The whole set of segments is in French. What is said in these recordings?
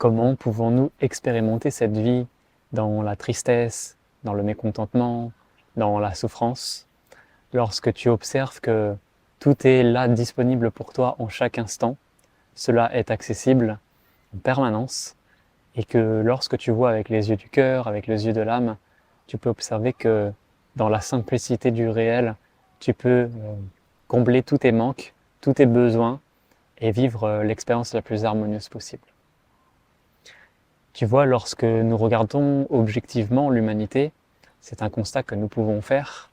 Comment pouvons-nous expérimenter cette vie dans la tristesse, dans le mécontentement, dans la souffrance, lorsque tu observes que tout est là disponible pour toi en chaque instant, cela est accessible en permanence, et que lorsque tu vois avec les yeux du cœur, avec les yeux de l'âme, tu peux observer que dans la simplicité du réel, tu peux combler tous tes manques, tous tes besoins et vivre l'expérience la plus harmonieuse possible. Tu vois, lorsque nous regardons objectivement l'humanité, c'est un constat que nous pouvons faire.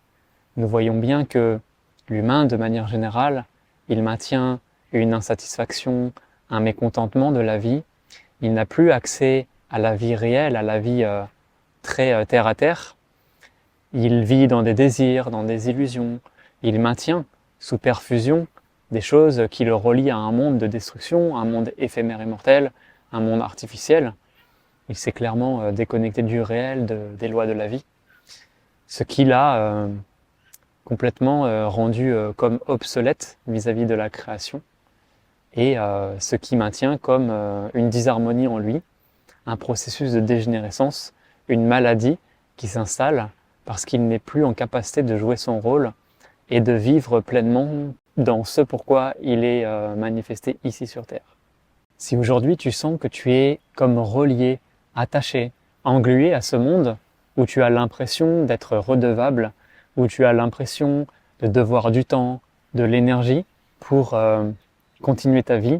Nous voyons bien que l'humain, de manière générale, il maintient une insatisfaction, un mécontentement de la vie. Il n'a plus accès à la vie réelle, à la vie très terre à terre. Il vit dans des désirs, dans des illusions. Il maintient sous perfusion des choses qui le relient à un monde de destruction, un monde éphémère et mortel, un monde artificiel. Il s'est clairement déconnecté du réel, des lois de la vie. Ce qui l'a complètement rendu comme obsolète vis-à-vis de la création. Et ce qui maintient comme une disharmonie en lui, un processus de dégénérescence, une maladie qui s'installe parce qu'il n'est plus en capacité de jouer son rôle et de vivre pleinement dans ce pourquoi il est manifesté ici sur Terre. Si aujourd'hui tu sens que tu es comme relié, attaché, englué à ce monde où tu as l'impression d'être redevable, où tu as l'impression de devoir du temps, de l'énergie pour continuer ta vie,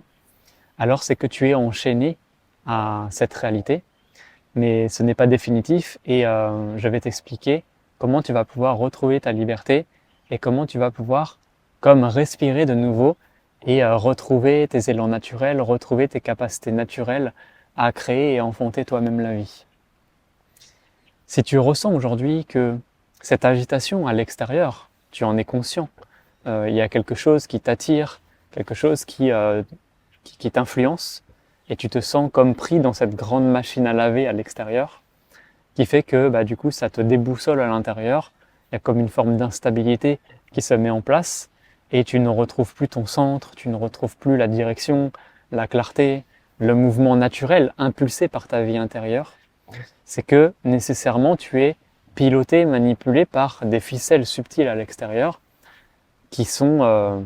alors c'est que tu es enchaîné à cette réalité, mais ce n'est pas définitif et je vais t'expliquer comment tu vas pouvoir retrouver ta liberté et comment tu vas pouvoir comme respirer de nouveau et retrouver tes élans naturels, retrouver tes capacités naturelles à créer et enfanter toi-même la vie. Si tu ressens aujourd'hui que cette agitation à l'extérieur, tu en es conscient, il y a quelque chose qui t'attire, quelque chose qui t'influence, et tu te sens comme pris dans cette grande machine à laver à l'extérieur, qui fait que du coup ça te déboussole à l'intérieur, il y a comme une forme d'instabilité qui se met en place, et tu ne retrouves plus ton centre, tu ne retrouves plus la direction, la clarté, le mouvement naturel impulsé par ta vie intérieure. C'est que nécessairement tu es piloté, manipulé par des ficelles subtiles à l'extérieur qui sont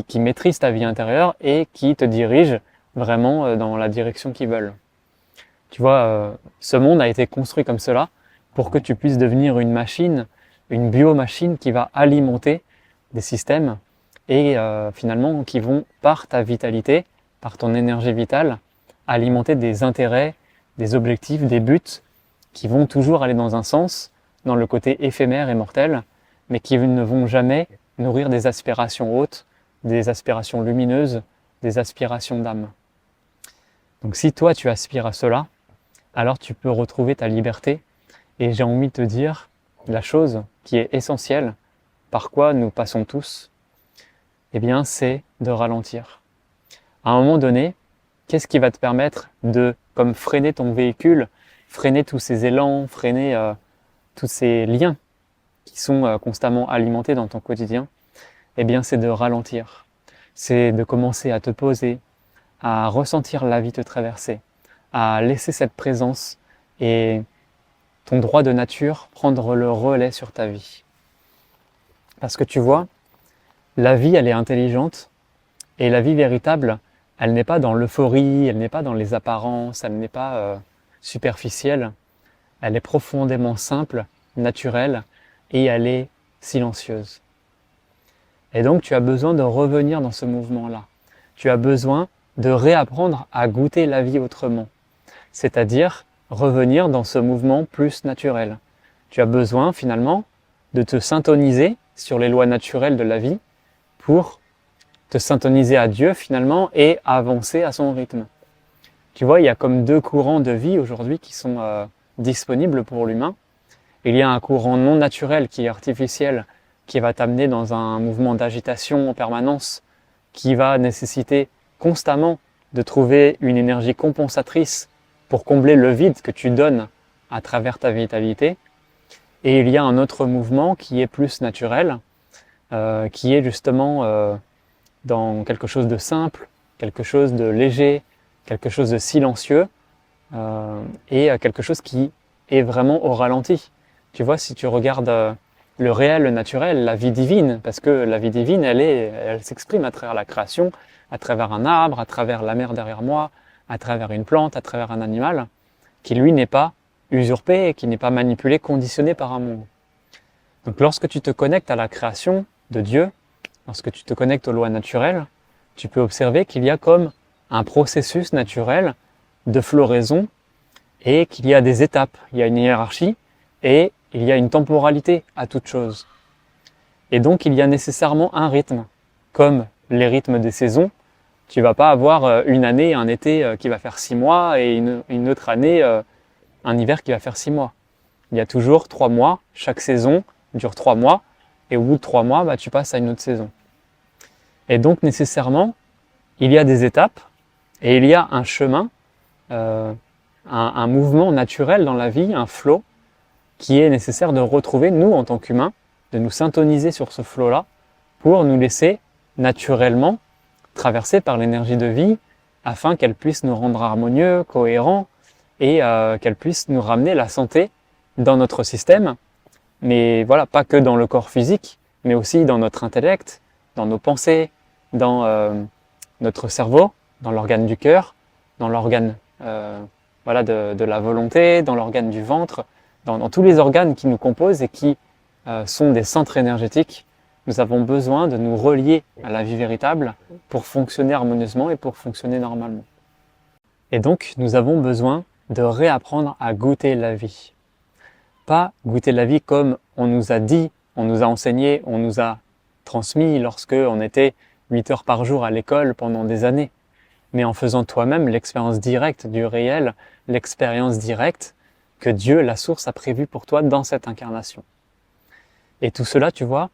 qui maîtrisent ta vie intérieure et qui te dirigent vraiment dans la direction qu'ils veulent. Tu vois, ce monde a été construit comme cela pour que tu puisses devenir une machine, une biomachine qui va alimenter des systèmes et finalement qui vont, par ta vitalité, par ton énergie vitale, alimenter des intérêts, des objectifs, des buts qui vont toujours aller dans un sens, dans le côté éphémère et mortel, mais qui ne vont jamais nourrir des aspirations hautes, des aspirations lumineuses, des aspirations d'âme. Donc si toi tu aspires à cela, alors tu peux retrouver ta liberté. Et j'ai envie de te dire la chose qui est essentielle, par quoi nous passons tous, eh bien c'est de ralentir. À un moment donné, qu'est-ce qui va te permettre de comme freiner ton véhicule, freiner tous ces élans, freiner tous ces liens qui sont constamment alimentés dans ton quotidien? Eh bien c'est de ralentir. C'est de commencer à te poser, à ressentir la vie te traverser, à laisser cette présence et ton droit de nature prendre le relais sur ta vie. Parce que tu vois, la vie elle est intelligente et la vie véritable, elle n'est pas dans l'euphorie, elle n'est pas dans les apparences, elle n'est pas superficielle, elle est profondément simple, naturelle et elle est silencieuse. Et donc tu as besoin de revenir dans ce mouvement-là. Tu as besoin de réapprendre à goûter la vie autrement, c'est-à-dire revenir dans ce mouvement plus naturel. Tu as besoin finalement de te syntoniser sur les lois naturelles de la vie pour te syntoniser à Dieu finalement et avancer à son rythme. Tu vois, il y a comme deux courants de vie aujourd'hui qui sont disponibles pour l'humain. Il y a un courant non naturel qui est artificiel, qui va t'amener dans un mouvement d'agitation en permanence, qui va nécessiter constamment de trouver une énergie compensatrice pour combler le vide que tu donnes à travers ta vitalité. Et il y a un autre mouvement qui est plus naturel, qui est justement dans quelque chose de simple, quelque chose de léger, quelque chose de silencieux et quelque chose qui est vraiment au ralenti. Tu vois, si tu regardes le réel, le naturel, la vie divine, parce que la vie divine, elle s'exprime à travers la création, à travers un arbre, à travers la mer derrière moi, à travers une plante, à travers un animal, qui lui n'est pas usurpé, qui n'est pas manipulé, conditionné par un monde. Donc lorsque tu te connectes à la création de Dieu, lorsque tu te connectes aux lois naturelles, tu peux observer qu'il y a comme un processus naturel de floraison et qu'il y a des étapes, il y a une hiérarchie et il y a une temporalité à toute chose. Et donc il y a nécessairement un rythme, comme les rythmes des saisons. Tu vas pas avoir une année, un été qui va faire 6 mois et une autre année, un hiver qui va faire 6 mois. Il y a toujours 3 mois, chaque saison dure 3 mois et au bout de 3 mois, tu passes à une autre saison. Et donc nécessairement, il y a des étapes et il y a un chemin, un mouvement naturel dans la vie, un flow qui est nécessaire de retrouver, nous en tant qu'humains, de nous syntoniser sur ce flow-là pour nous laisser naturellement traverser par l'énergie de vie afin qu'elle puisse nous rendre harmonieux, cohérents et qu'elle puisse nous ramener la santé dans notre système, mais voilà, pas que dans le corps physique, mais aussi dans notre intellect, dans nos pensées, dans notre cerveau, dans l'organe du cœur, dans l'organe de la volonté, dans l'organe du ventre, dans tous les organes qui nous composent et qui sont des centres énergétiques. Nous avons besoin de nous relier à la vie véritable pour fonctionner harmonieusement et pour fonctionner normalement. Et donc, nous avons besoin de réapprendre à goûter la vie. Pas goûter la vie comme on nous a dit, on nous a enseigné, on nous a transmis lorsque on était 8 heures par jour à l'école pendant des années, mais en faisant toi-même l'expérience directe du réel, l'expérience directe que Dieu, la source, a prévue pour toi dans cette incarnation. Et tout cela, tu vois,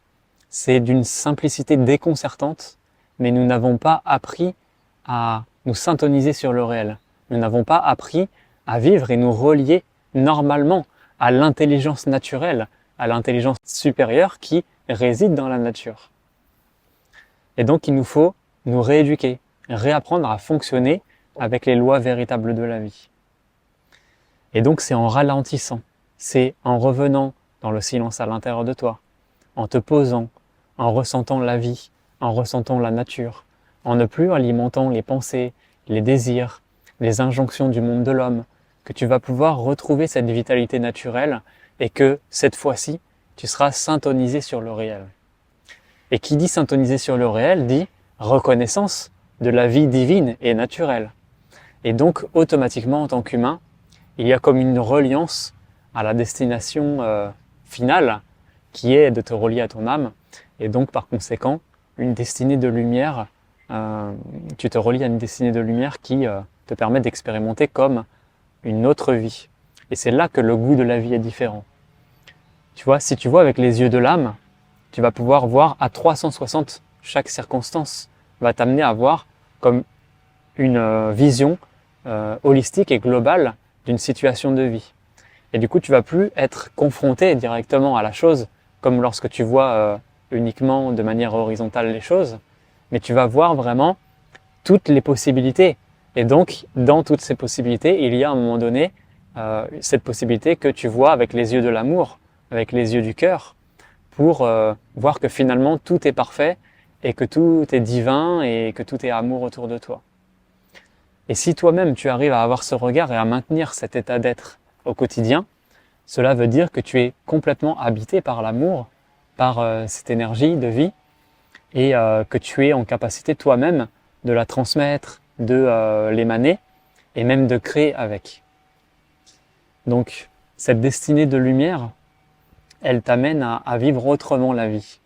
c'est d'une simplicité déconcertante, mais nous n'avons pas appris à nous syntoniser sur le réel. Nous n'avons pas appris à vivre et nous relier normalement à l'intelligence naturelle, à l'intelligence supérieure qui réside dans la nature. Et donc il nous faut nous rééduquer, réapprendre à fonctionner avec les lois véritables de la vie. Et donc c'est en ralentissant, c'est en revenant dans le silence à l'intérieur de toi, en te posant, en ressentant la vie, en ressentant la nature, en ne plus alimentant les pensées, les désirs, les injonctions du monde de l'homme, que tu vas pouvoir retrouver cette vitalité naturelle et que cette fois-ci, tu seras syntonisé sur le réel. Et qui dit syntonisé sur le réel dit reconnaissance de la vie divine et naturelle. Et donc automatiquement en tant qu'humain, il y a comme une reliance à la destination finale qui est de te relier à ton âme et donc par conséquent une destinée de lumière, tu te relis à une destinée de lumière qui te permet d'expérimenter comme une autre vie. Et c'est là que le goût de la vie est différent. Tu vois, si tu vois avec les yeux de l'âme, tu vas pouvoir voir à 360 chaque circonstance, va t'amener à voir comme une vision holistique et globale d'une situation de vie. Et du coup, tu vas plus être confronté directement à la chose, comme lorsque tu vois uniquement de manière horizontale les choses, mais tu vas voir vraiment toutes les possibilités. Et donc, dans toutes ces possibilités, il y a à un moment donné cette possibilité que tu vois avec les yeux de l'amour, avec les yeux du cœur, pour voir que finalement tout est parfait et que tout est divin et que tout est amour autour de toi. Et si toi-même tu arrives à avoir ce regard et à maintenir cet état d'être au quotidien, cela veut dire que tu es complètement habité par l'amour, par cette énergie de vie et que tu es en capacité toi-même de la transmettre, de l'émaner et même de créer avec. Donc cette destinée de lumière, elle t'amène à vivre autrement la vie.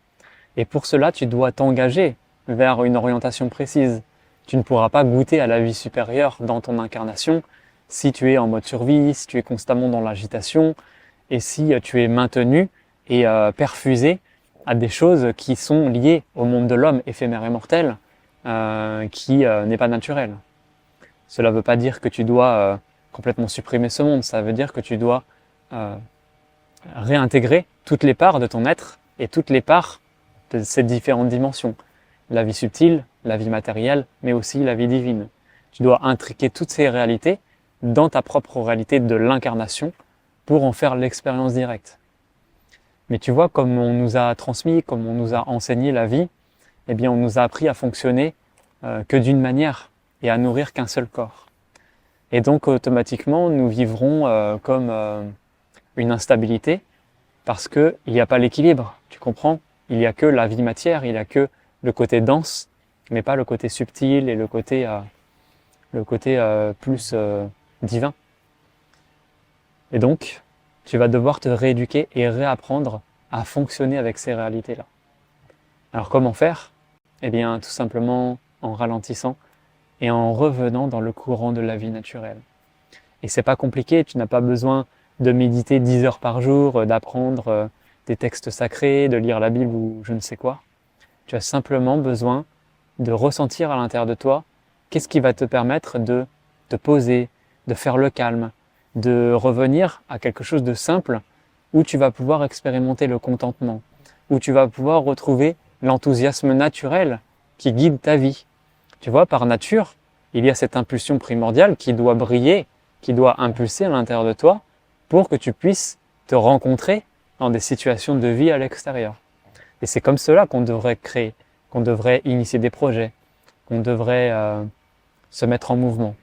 Et pour cela, tu dois t'engager vers une orientation précise. Tu ne pourras pas goûter à la vie supérieure dans ton incarnation si tu es en mode survie, si tu es constamment dans l'agitation et si tu es maintenu et perfusé à des choses qui sont liées au monde de l'homme éphémère et mortel, qui n'est pas naturel. Cela ne veut pas dire que tu dois complètement supprimer ce monde, ça veut dire que tu dois réintégrer toutes les parts de ton être et toutes les parts de ces différentes dimensions. La vie subtile, la vie matérielle, mais aussi la vie divine. Tu dois intriquer toutes ces réalités dans ta propre réalité de l'incarnation pour en faire l'expérience directe. Mais tu vois, comme on nous a transmis, comme on nous a enseigné la vie, eh bien on nous a appris à fonctionner que d'une manière et à nourrir qu'un seul corps. Et donc automatiquement, nous vivrons comme une instabilité parce qu'il n'y a pas l'équilibre, tu comprends? Il n'y a que la vie matière, il n'y a que le côté dense, mais pas le côté subtil et le côté plus divin. Et donc, tu vas devoir te rééduquer et réapprendre à fonctionner avec ces réalités-là. Alors comment faire? Eh bien, tout simplement en ralentissant et en revenant dans le courant de la vie naturelle. Et c'est pas compliqué, tu n'as pas besoin de méditer 10 heures par jour, d'apprendre des textes sacrés, de lire la Bible ou je ne sais quoi. Tu as simplement besoin de ressentir à l'intérieur de toi qu'est-ce qui va te permettre de te poser, de faire le calme, de revenir à quelque chose de simple où tu vas pouvoir expérimenter le contentement, où tu vas pouvoir retrouver l'enthousiasme naturel qui guide ta vie. Tu vois, par nature, il y a cette impulsion primordiale qui doit briller, qui doit impulser à l'intérieur de toi pour que tu puisses te rencontrer dans des situations de vie à l'extérieur. Et c'est comme cela qu'on devrait créer, qu'on devrait initier des projets, qu'on devrait se mettre en mouvement.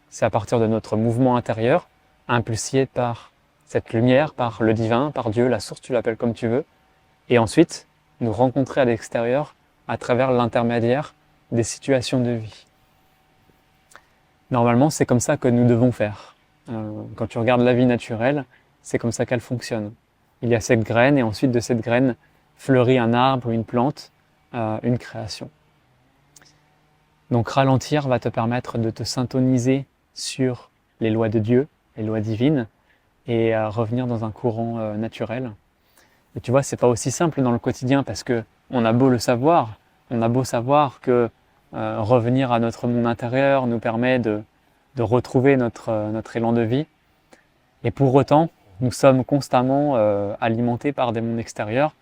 C'est à partir de notre mouvement intérieur, impulsé par cette lumière, par le divin, par Dieu, la source, tu l'appelles comme tu veux, et ensuite nous rencontrer à l'extérieur à travers l'intermédiaire des situations de vie. Normalement, c'est comme ça que nous devons faire. Quand tu regardes la vie naturelle, c'est comme ça qu'elle fonctionne. Il y a cette graine et ensuite de cette graine fleurit un arbre, une plante, une création. Donc ralentir va te permettre de te syntoniser sur les lois de Dieu, les lois divines, et revenir dans un courant naturel. Et tu vois, c'est pas aussi simple dans le quotidien parce que on a beau le savoir, on a beau savoir que revenir à notre monde intérieur nous permet de retrouver notre élan de vie. Et pour autant, nous sommes constamment alimentés par des mondes extérieurs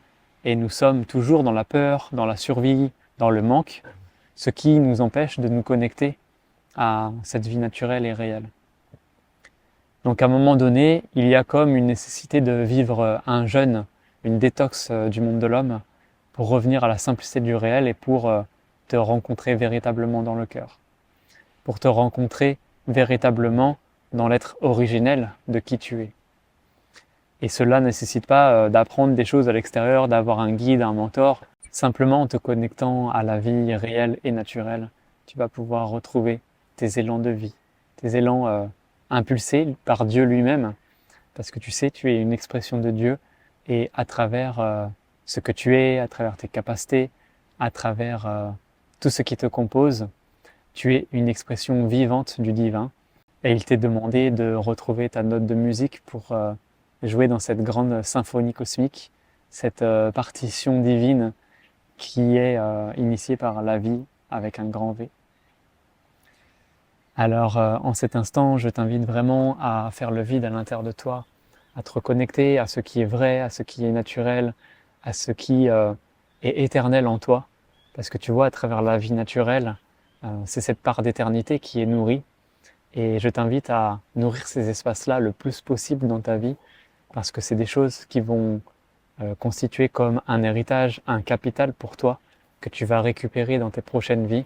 et nous sommes toujours dans la peur, dans la survie, dans le manque, ce qui nous empêche de nous connecter à cette vie naturelle et réelle. Donc à un moment donné, il y a comme une nécessité de vivre un jeûne, une détox du monde de l'homme pour revenir à la simplicité du réel et pour te rencontrer véritablement dans le cœur, pour te rencontrer véritablement dans l'être originel de qui tu es. Et cela ne nécessite pas d'apprendre des choses à l'extérieur, d'avoir un guide, un mentor. Simplement en te connectant à la vie réelle et naturelle, tu vas pouvoir retrouver tes élans de vie, tes élans impulsés par Dieu lui-même, parce que tu sais, tu es une expression de Dieu et à travers ce que tu es, à travers tes capacités, à travers tout ce qui te compose, tu es une expression vivante du divin et il t'est demandé de retrouver ta note de musique pour jouer dans cette grande symphonie cosmique, cette partition divine qui est initiée par la vie avec un grand V. Alors en cet instant, je t'invite vraiment à faire le vide à l'intérieur de toi, à te reconnecter à ce qui est vrai, à ce qui est naturel, à ce qui est éternel en toi. Parce que tu vois, à travers la vie naturelle, c'est cette part d'éternité qui est nourrie. Et je t'invite à nourrir ces espaces-là le plus possible dans ta vie, parce que c'est des choses qui vont constituer comme un héritage, un capital pour toi, que tu vas récupérer dans tes prochaines vies.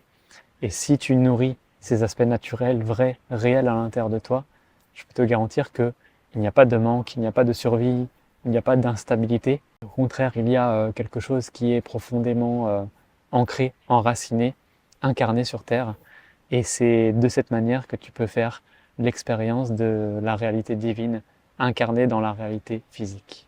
Et si tu nourris ces aspects naturels, vrais, réels à l'intérieur de toi, je peux te garantir qu'il n'y a pas de manque, il n'y a pas de survie, il n'y a pas d'instabilité. Au contraire, il y a quelque chose qui est profondément ancré, enraciné, incarné sur Terre. Et c'est de cette manière que tu peux faire l'expérience de la réalité divine incarnée dans la réalité physique.